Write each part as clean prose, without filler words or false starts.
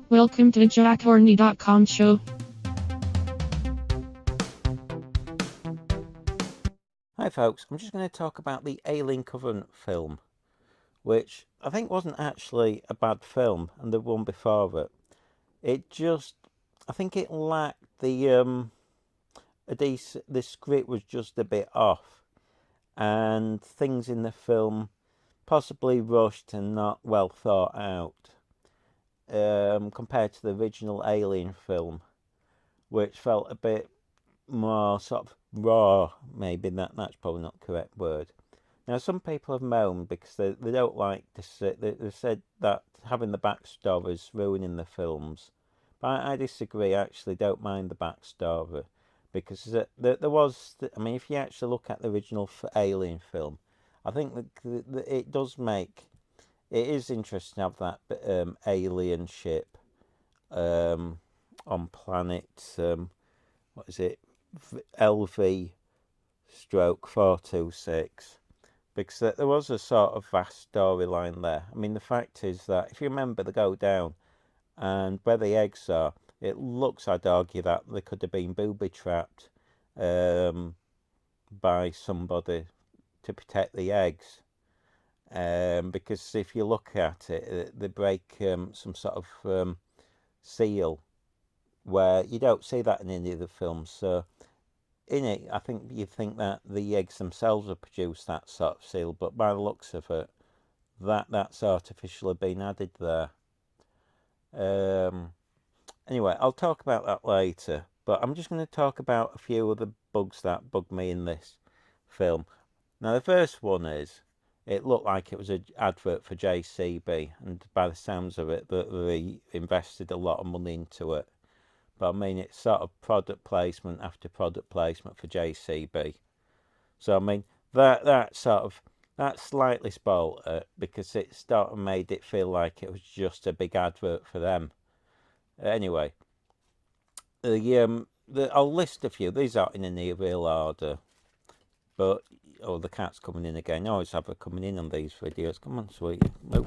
Welcome to JackHorney.com show. Hi folks, I'm just going to talk about the Alien Covenant film, which I think wasn't actually a bad film, and the one before it. I think it lacked the script was just a bit off, and things in the film possibly rushed and not well thought out, compared to the original Alien film, which felt a bit more sort of raw. Maybe that's probably not the correct word. Now, some people have moaned because they don't like this. They said that having the backstory is ruining the films. But I disagree. I actually don't mind the backstory because there was. I mean, if you actually look at the original Alien film, I think that it does make. It is interesting to have that alien ship on planet. What is it? LV stroke 426, because there was a sort of vast storyline there. I mean, the fact is that if you remember, they go down and where the eggs are, it looks, I'd argue, that they could have been booby trapped by somebody to protect the eggs. Because if you look at it, they break some sort of seal where you don't see that in any of the films. So in it, I think you think that the eggs themselves have produced that sort of seal, but by the looks of it, that's artificially been added there. Anyway, I'll talk about that later, but I'm just going to talk about a few of the bugs that bugged me in this film. Now, the first one is it looked like it was an advert for JCB, and by the sounds of it, that they invested a lot of money into it. But I mean, it's sort of product placement after product placement for JCB. So I mean, that slightly spoiled it because it sort of made it feel like it was just a big advert for them. Anyway, I'll list a few. These aren't in any real order, but the cat's coming in again. I always have her coming in on these videos. Come on, sweetie. Oh,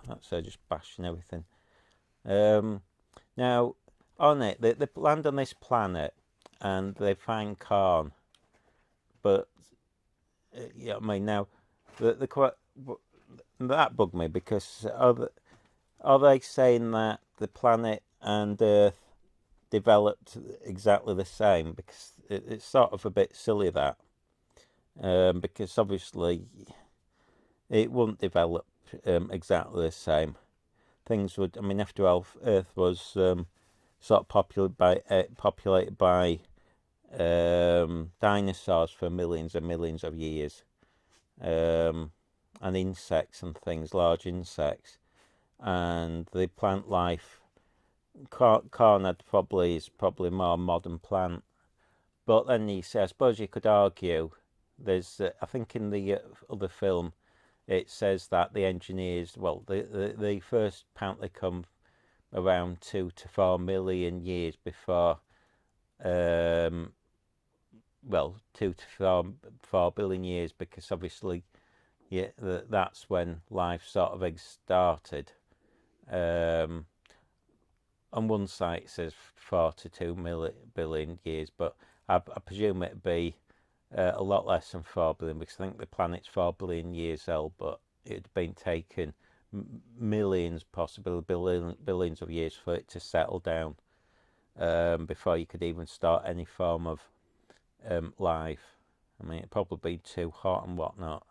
that's her just bashing everything. Now, on it, they land on this planet and they find Khan. But yeah, I mean, now that bugged me because are they saying that the planet and Earth developed exactly the same? Because it's sort of a bit silly that, because obviously it wouldn't develop exactly the same. Things would. I mean, after all, Earth was sort of populated by dinosaurs for millions and millions of years, and insects and things, large insects, and the plant life. Corn had is probably more modern plant, but then you say, I suppose you could argue. There's, I think, in the other film, it says that the engineers, well, the first apparently come around 2 to 4 million years before, 2 to 4 billion years, because obviously, yeah, that's when life sort of started. On one site it says 4 to 2 billion years, but I presume it'd be a lot less than 4 billion, because I think the planet's 4 billion years old, but it'd been taken millions, possibly billions of years for it to settle down before you could even start any form of life. I mean, it'd probably be too hot and whatnot.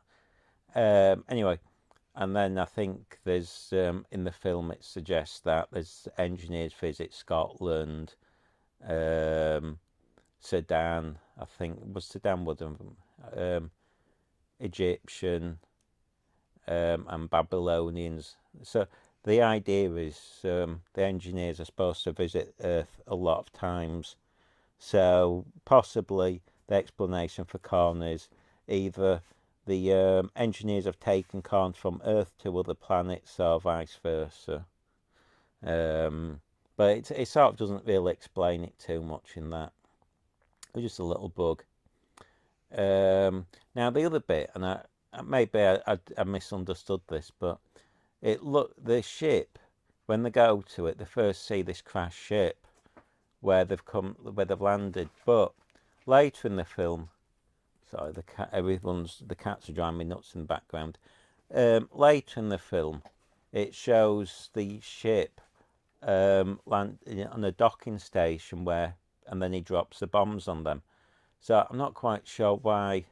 Anyway, and then I think there's in the film it suggests that there's engineers, physics, Scotland, Sudan. I think was Sudan one of them. Egyptian and Babylonians. So the idea is the engineers are supposed to visit Earth a lot of times. So possibly the explanation for Khan is either the engineers have taken Khan from Earth to other planets or vice versa. But it sort of doesn't really explain it too much in that. It's just a little bug. Now the other bit, and maybe I misunderstood this, but the ship when they go to it, they first see this crashed ship where they've landed. But later in the film, sorry, the cats are driving me nuts in the background. Later in the film, it shows the ship land on a docking station and then he drops the bombs on them. So I'm not quite sure why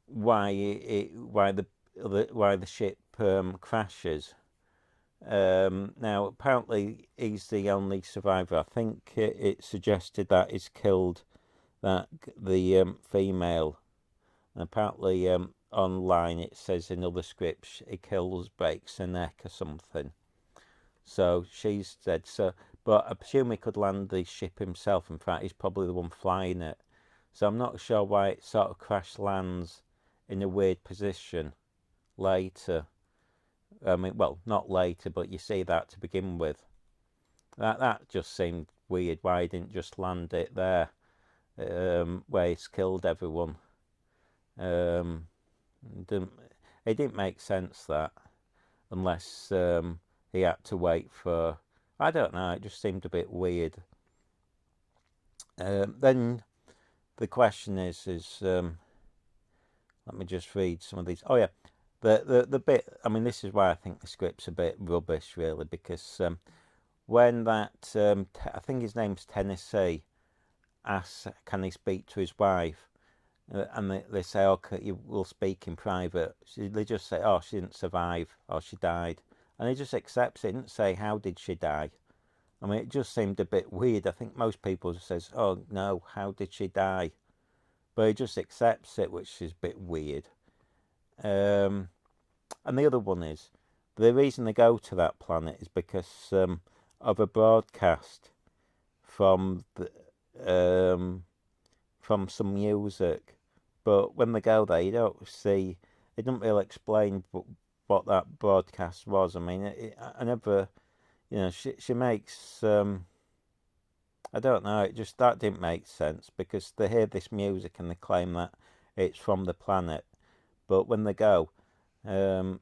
the ship crashes. Now apparently he's the only survivor. I think it suggested that he's killed the female, and apparently online it says in other scripts he breaks her neck or something. So she's dead. But I presume he could land the ship himself. In fact, he's probably the one flying it. So I'm not sure why it sort of crash lands in a weird position later. I mean, well, not later, but you see that to begin with. That just seemed weird. Why he didn't just land it there, where he's killed everyone. It didn't make sense, that, unless he had to wait for. I don't know. It just seemed a bit weird. Then the question is let me just read some of these. Oh yeah, the bit. I mean, this is why I think the script's a bit rubbish, really, because when that I think his name's Tennessee asks, can he speak to his wife, and they say, okay, you will speak in private. They just say, oh, she didn't survive, or she died, and he just accepts it. He didn't say, how did she die? I mean, it just seemed a bit weird. I think most people says, oh no, how did she die? But he just accepts it, which is a bit weird. And the other one is, the reason they go to that planet is because of a broadcast from some music. But when they go there, you don't see. It doesn't really explain what that broadcast was. I mean, I never, she makes. I don't know. That didn't make sense, because they hear this music and they claim that it's from the planet, but when they go, there's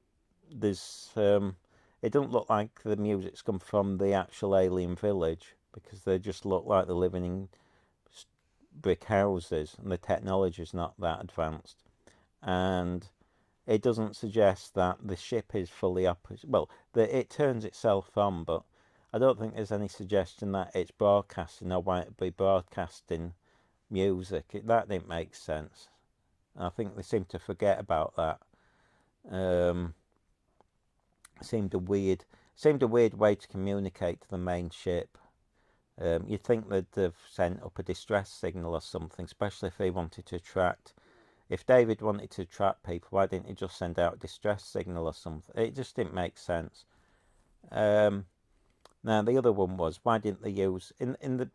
it doesn't look like the music's come from the actual alien village, because they just look like they're living in brick houses and the technology's not that advanced, and it doesn't suggest that the ship is fully operational. Well, it turns itself on, but I don't think there's any suggestion that it's broadcasting or why it'd be broadcasting music. That didn't make sense. I think they seem to forget about that. Seemed a weird way to communicate to the main ship. You'd think that they've sent up a distress signal or something, especially if they wanted to attract. If David wanted to attract people, why didn't he just send out a distress signal or something? It just didn't make sense. Now the other one was, why didn't they use in the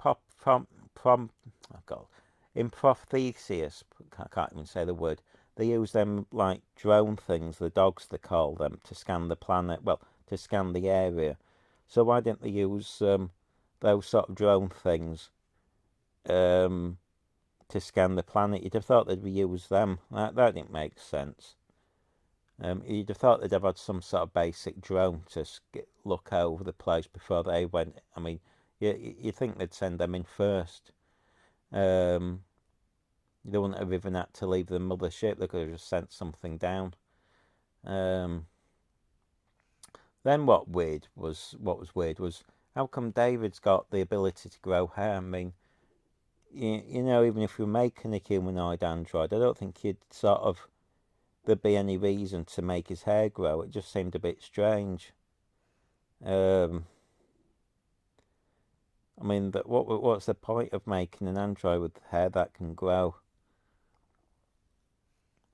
in Prometheus? I can't even say the word. They use them like drone things, the dogs they call them, to scan the planet. Well, to scan the area. So why didn't they use those sort of drone things to scan the planet? You'd have thought they'd use them. That didn't make sense. You'd have thought they'd have had some sort of basic drone to look over the place before they went. I mean, you think they'd send them in first. They wouldn't have even had to leave the mothership. They could have just sent something down. Then what was weird was, how come David's got the ability to grow hair? I mean, even if you're making a humanoid android, I don't think there'd be any reason to make his hair grow. It just seemed a bit strange. I mean, what's the point of making an android with hair that can grow?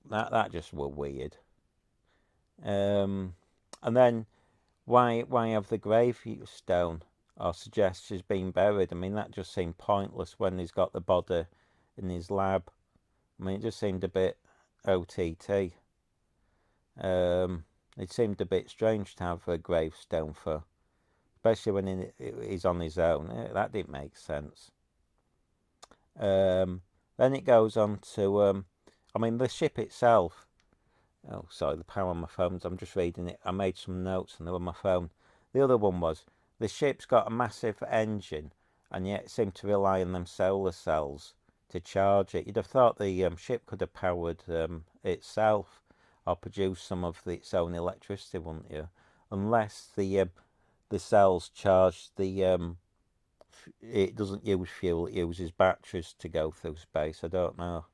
That just were weird. And then why have the gravestone, or suggest she's been buried? I mean, that just seemed pointless when he's got the body in his lab. I mean, it just seemed a bit OTT. It seemed a bit strange to have a gravestone for, especially when he's on his own. That didn't make sense. Then it goes on to, I mean, the ship itself. Oh, sorry, the power on my phone. I'm just reading it. I made some notes and they were on my phone. the other one was the ship's got a massive engine, and yet it seemed to rely on them solar cells to charge it. You'd have thought the ship could have powered itself or produced some of its own electricity, wouldn't you? Unless the cells charge the it doesn't use fuel, it uses batteries to go through space. I don't know.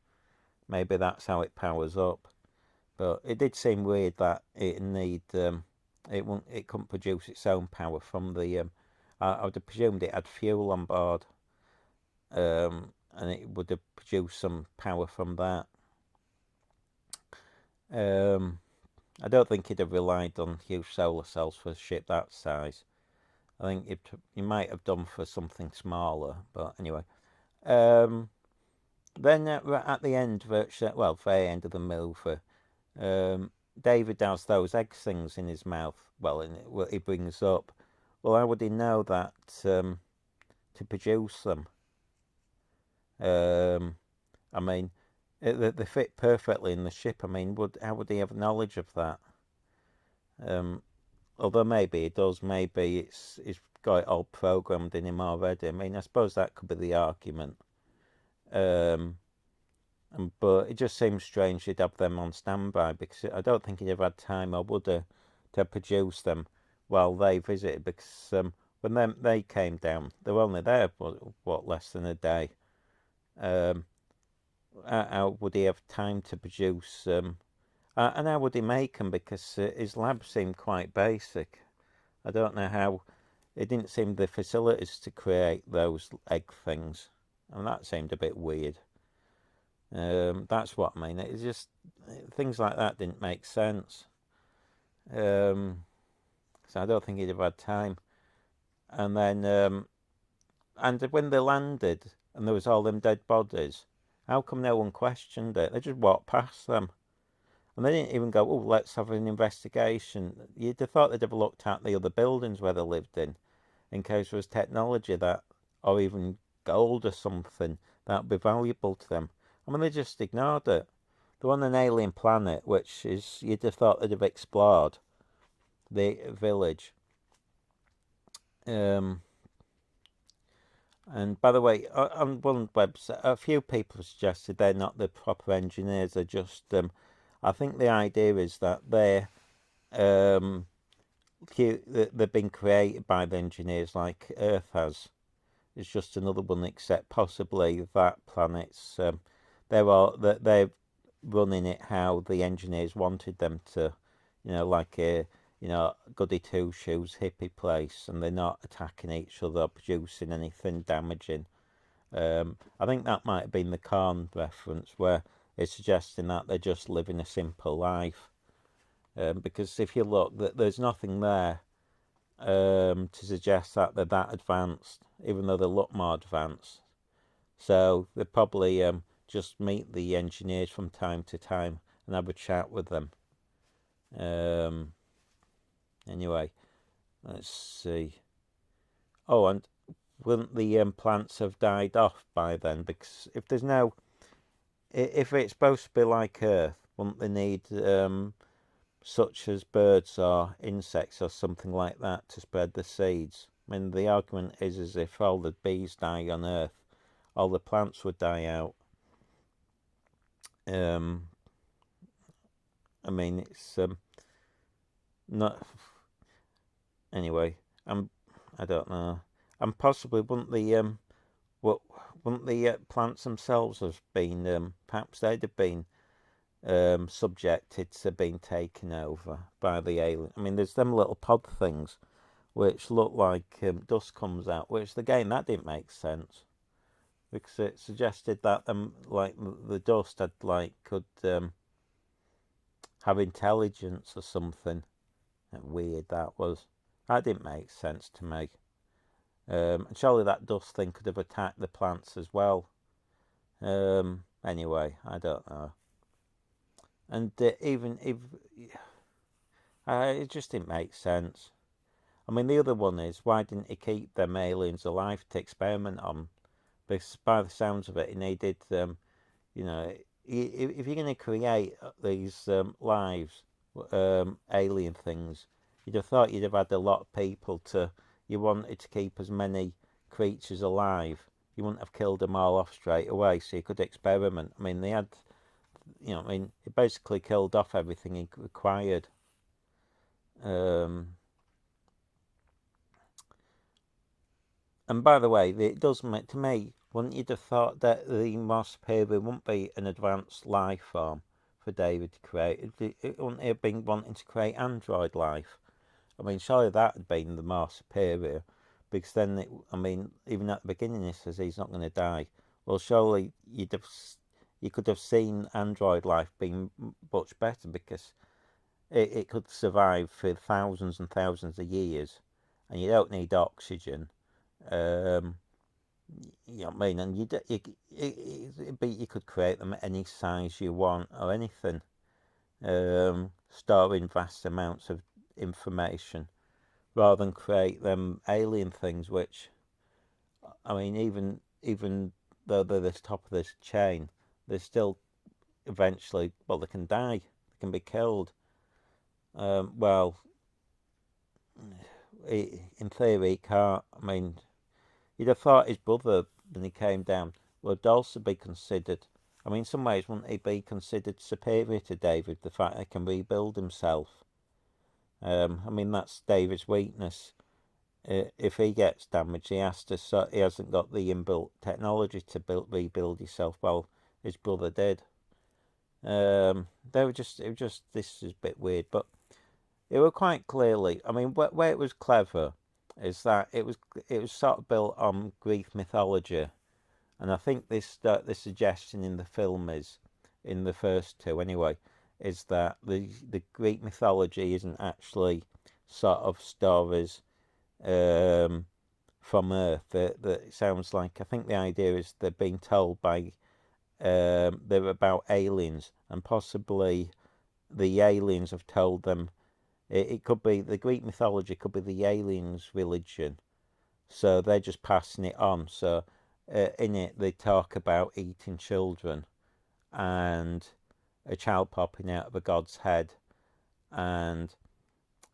Maybe that's how it powers up. But it did seem weird that it couldn't produce its own power from the I would have presumed it had fuel on board, and it would have produced some power from that. I don't think it'd have relied on huge solar cells for a ship that size. I think you might have done for something smaller, but anyway. Then at the end, very end of the movie, David has those egg things in his mouth. Well, he brings up. Well, how would he know that to produce them? I mean, they fit perfectly in the ship. I mean, how would he have knowledge of that? Although maybe he does. Maybe it's got it all programmed in him already. I mean, I suppose that could be the argument. But it just seems strange he'd have them on standby, because I don't think he'd have had time, or would have, to produce them while they visited, because when they came down, they were only there what, less than a day. How would he have time to produce and how would he make them, because his lab seemed quite basic. I don't know how. It didn't seem the facilities to create those egg things, and that seemed a bit weird. That's what I mean. It's just things like that didn't make sense. So I don't think he'd have had time. And then, and when they landed and there was all them dead bodies, how come no one questioned it? They just walked past them. And they didn't even go, oh, let's have an investigation. You'd have thought they'd have looked at the other buildings where they lived in case there was technology that, or even gold or something, that would be valuable to them. I mean, they just ignored it. They're on an alien planet, which is, you'd have thought they'd have explored the village. And by the way, on one website, a few people have suggested they're not the proper engineers. They're just, I think the idea is that they've been created by the engineers like Earth has. It's just another one, except possibly that planet's they're running it how the engineers wanted them to, like a goody two shoes hippie place, and they're not attacking each other or producing anything damaging. I think that might have been the Khan reference, where it's suggesting that they're just living a simple life. Because if you look, there's nothing there to suggest that they're that advanced, even though they look more advanced. So they probably just meet the engineers from time to time and have a chat with them. Anyway, let's see. Oh, and wouldn't the plants have died off by then? Because if it's supposed to be like Earth, wouldn't they need such as birds or insects or something like that to spread the seeds? I mean, the argument is as if all the bees die on Earth, all the plants would die out. I mean, it's not. Anyway, I don't know. And possibly wouldn't the plants themselves have been perhaps they'd have been subjected to being taken over by the alien. I mean, there's them little pod things which look like dust comes out, which again that didn't make sense, because it suggested that the dust could have intelligence or something. Weird that was. That didn't make sense to me. And surely that dust thing could have attacked the plants as well. Anyway, I don't know. And even if it just didn't make sense. I mean, the other one is, why didn't he keep them aliens alive to experiment on? Because by the sounds of it, he needed, if you're going to create these lives, alien things, you'd have thought you'd have had a lot of people to. You wanted to keep as many creatures alive. You wouldn't have killed them all off straight away, so you could experiment. I mean, they had, it basically killed off everything he required. And by the way, it does make, to me, wouldn't you have thought that the Mars Superior wouldn't be an advanced life form for David to create? It wouldn't have been wanting to create android life. I mean, surely that had been the Mars Superior, because then, even at the beginning, it says he's not going to die. Well, surely you could have seen android life being much better, because it could survive for thousands and thousands of years, and you don't need oxygen. You know what I mean? And you could create them any size you want or anything, storing vast amounts of information, rather than create them alien things, which, I mean, even though they're the top of this chain, they're still eventually, well, they can die, they can be killed. Well, in theory, he can't. I mean, you'd have thought his brother, when he came down, would also be considered. I mean, in some ways, wouldn't he be considered superior to David? The fact he can rebuild himself. I mean, that's David's weakness. If he gets damaged, he hasn't got the inbuilt technology to rebuild himself. Well, his brother did. This is a bit weird, but it was quite clearly. I mean, where it was clever is that it was sort of built on Greek mythology, and I think the suggestion in the film is, in the first two anyway, is that the Greek mythology isn't actually sort of stories from Earth. That it sounds like, I think the idea is they're being told by they're about aliens, and possibly the aliens have told them. It could be the Greek mythology, could be the aliens' religion, so they're just passing it on. So in it, they talk about eating children, and a child popping out of a god's head, and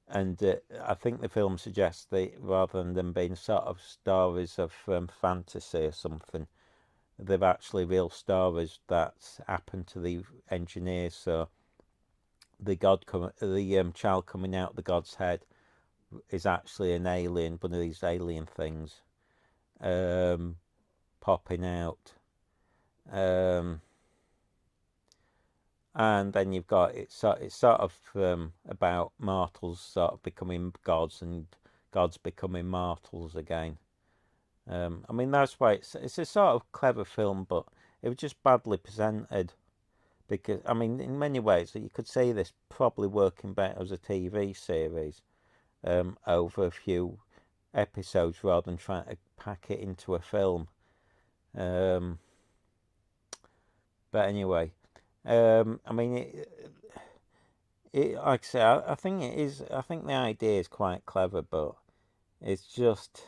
I think the film suggests that rather than them being sort of stories of fantasy or something, they're actually real stories that happened to the engineers. So the child coming out of the god's head is actually an alien, one of these alien things, popping out. And then you've got it's sort of about mortals sort of becoming gods, and gods becoming mortals again. I mean, that's why it's a sort of clever film, but it was just badly presented. Because, I mean, in many ways, you could see this probably working better as a TV series, over a few episodes, rather than trying to pack it into a film. But anyway, I mean, like I say, I think it is. I think the idea is quite clever, but it's just,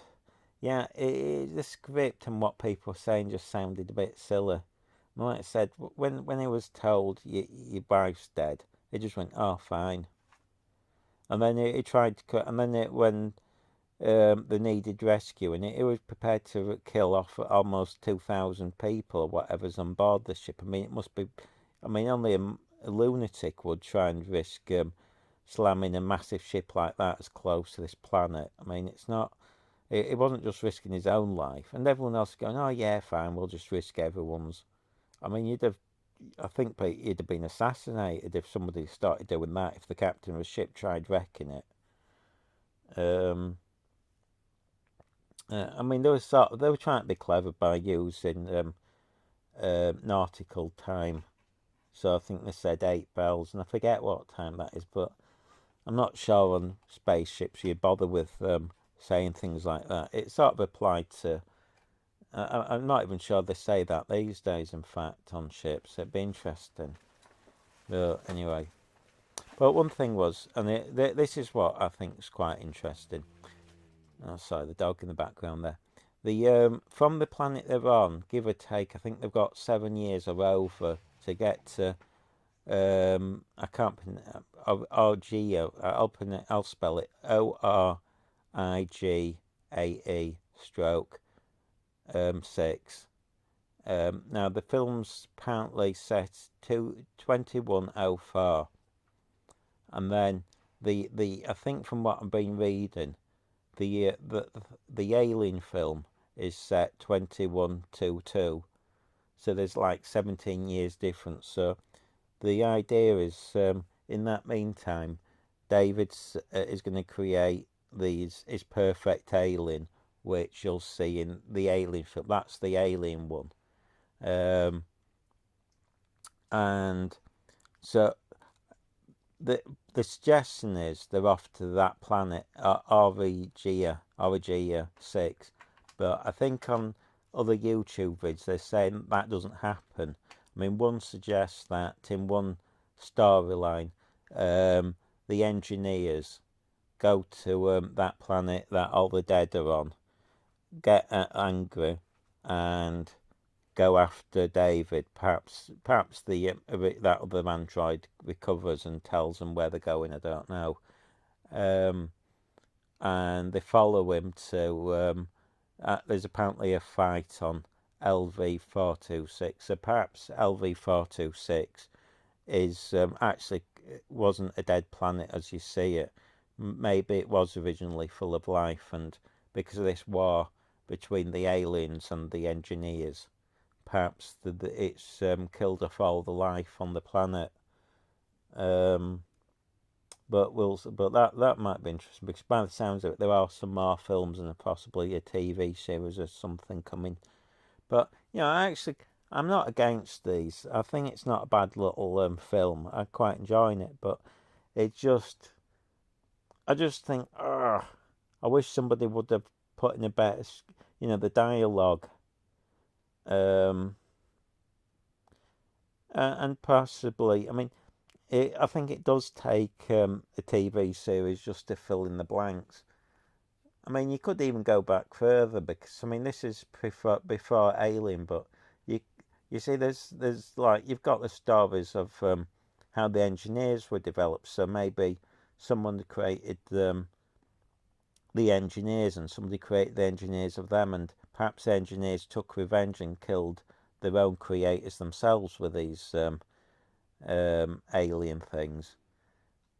yeah, the script and what people were saying just sounded a bit silly. Like I said, when he was told your wife's dead, he just went, "Oh, fine." And then he tried to cut, and then when they needed rescuing, he was prepared to kill off almost 2,000 people or whatever's on board the ship. I mean, it must be. I mean, only a lunatic would try and risk slamming a massive ship like that as close to this planet. I mean, it's not. It wasn't just risking his own life, and everyone else going, "Oh yeah, fine, we'll just risk everyone's." I mean, I think he'd have been assassinated if somebody started doing that. If the captain of a ship tried wrecking it. I mean, they were trying to be clever by using nautical time. So I think they said 8 bells, and I forget what time that is, but I'm not sure on spaceships you bother with saying things like that. It sort of applied to. I'm not even sure they say that these days, in fact, on ships. It'd be interesting. But anyway. But one thing was, and this is what I think is quite interesting. Oh, sorry, the dog in the background there. From the planet they're on, give or take, I think they've got 7 years or over to get to I can't Orgia. I'll spell it ORIGAE stroke 6. Now the film's apparently set to 2104, and then the I think from what I've been reading, the Alien film is set 2122. So there's like 17 years difference. So the idea is, in that meantime, David is going to create his perfect alien, which you'll see in the Alien film. That's the Alien one. And so the suggestion is they're off to that planet, Origia 6. But I think on other YouTube vids they're saying that doesn't happen. I mean, one suggests that in one storyline, the engineers go to that planet that all the dead are on, get angry, and go after David. Perhaps that other android recovers and tells them where they're going. I don't know. And they follow him to. There's apparently a fight on LV-426. So perhaps LV-426 is actually wasn't a dead planet as you see it. Maybe it was originally full of life, and because of this war between the aliens and the engineers, perhaps it's killed off all the life on the planet. But that might be interesting, because by the sounds of it, there are some more films and possibly a TV series or something coming. But I'm not against these. I think it's not a bad little film. I'm quite enjoying it, but I just think, I wish somebody would have put in a better, the dialogue. And possibly, I mean, I think it does take a TV series just to fill in the blanks. I mean, you could even go back further, because I mean, this is before Alien, but you see, there's like, you've got the stories of how the engineers were developed. So maybe someone created the engineers, and somebody created the engineers of them, and perhaps the engineers took revenge and killed their own creators themselves with these alien things.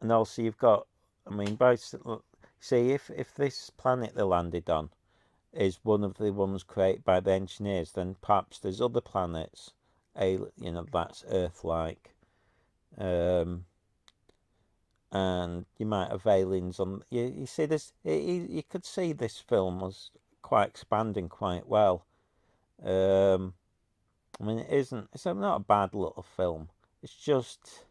And also you've got, I mean, basically, see, if this planet they landed on is one of the ones created by the engineers, then perhaps there's other planets, that's Earth-like, and you might have aliens on. You see this. You could see this film was quite expanding quite well. I mean, it's not a bad little film. It's just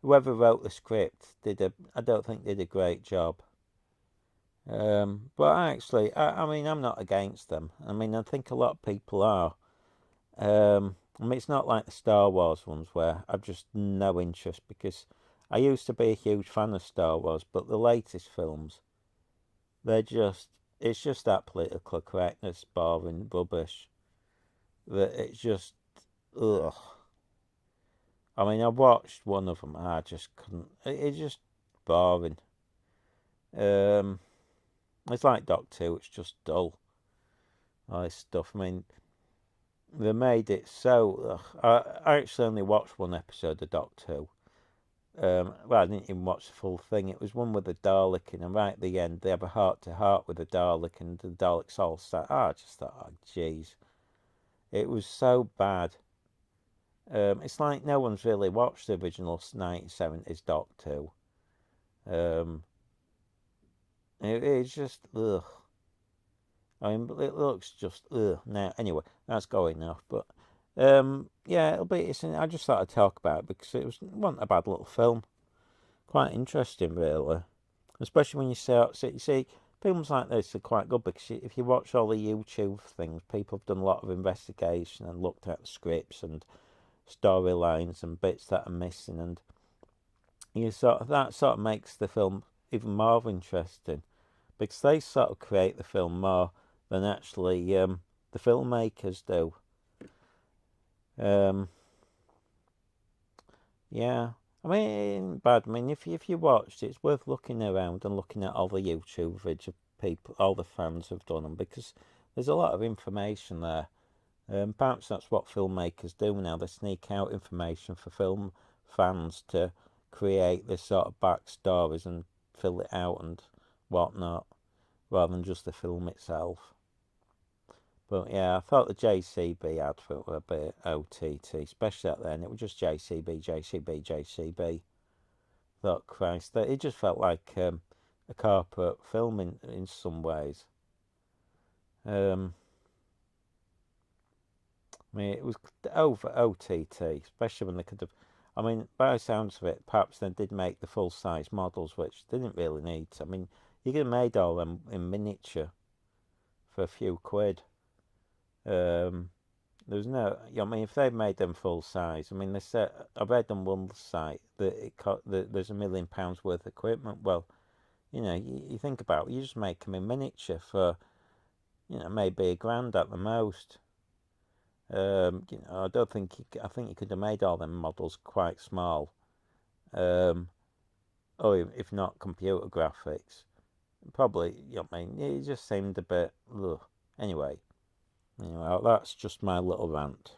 whoever wrote the script I don't think did a great job. But actually, I mean, I'm not against them. I mean, I think a lot of people are. I mean, it's not like the Star Wars ones where I've just no interest, because I used to be a huge fan of Star Wars, but the latest films, it's just that political correctness, boring rubbish, that it's just, ugh. I mean, I watched one of them, and I just couldn't. It's just boring. It's like Doctor Who. It's just dull. All this stuff. I mean, they made it so. I actually only watched one episode of Doctor Who. Well, I didn't even watch the full thing. It was one with the Dalek, and right at the end, they have a heart-to-heart with the Dalek, and the Dalek's all sad. I just thought, oh, jeez. It was so bad. It's like no one's really watched the original 1970s Doctor Who. It's just, ugh. I mean, it looks just, ugh. Now, anyway, that's going off. But, yeah, I just thought I'd talk about it, because it wasn't a bad little film. Quite interesting, really. Especially when you see, films like this are quite good, because if you watch all the YouTube things, people have done a lot of investigation and looked at the scripts and storylines and bits that are missing, and that sort of makes the film even more interesting, because they sort of create the film more than actually the filmmakers do. Yeah. I mean, it ain't bad. I mean, if you watched, it's worth looking around and looking at all the YouTube videos people, all the fans have done them, because there's a lot of information there. Perhaps that's what filmmakers do now. They sneak out information for film fans to create this sort of backstories and fill it out and whatnot, rather than just the film itself. But yeah, I thought the JCB advert were a bit OTT, especially at then. It was just JCB, JCB, JCB. Thought, Christ, that it just felt like a corporate film in some ways. I mean, it was over OTT, especially when they could have. I mean, by the sounds of it, perhaps they did make the full size models, which they didn't really need. I mean, you could have made all them in miniature for a few quid. There's no, I mean, if they made them full size, I mean, they said, I read on one site that there's £1 million worth of equipment. Well, you think about it, you just make them in miniature for, maybe £1,000 at the most. I don't think I think you could have made all them models quite small. Or if not computer graphics, probably. I mean, it just seemed a bit. Ugh. Anyway, that's just my little rant.